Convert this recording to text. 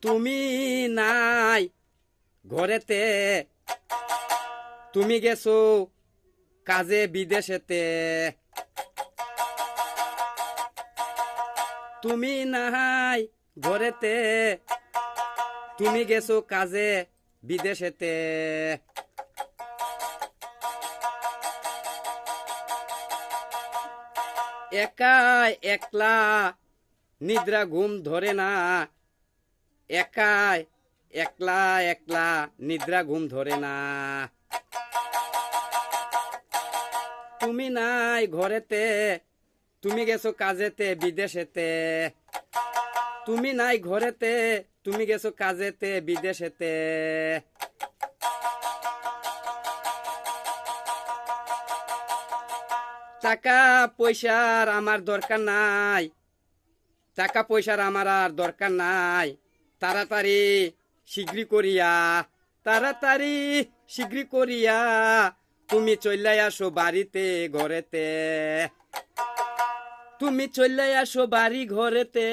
তুমি নাই ঘরেতে, তুমি গেছো কাজে বিদেশেতে। তুমি নাই ঘরেতে, তুমি গেছো কাজে বিদেশেতে। একা একলা নিদ্রা ঘুম ধরে না, একা একলা একলা নিদ্রা ঘুম ধরে না। তুমি নাই ঘরেতে, তুমি গেছো কাজেতে বিদেশেতে। তুমি নাই ঘরেতে, তুমি গেছো কাজেতে বিদেশেতে। টাকা পয়সার আমার দরকার নাই, টাকা পয়সার আমার আর দরকার নাই। তাড়াতাড়ি শীঘ্রই করিয়া, তাড়াতাড়ি শীঘ্রই করিয়া তুমি চলে আসো বাড়িতে ঘরেতে। তুমি চলে আসো বাড়ি ঘরেতে।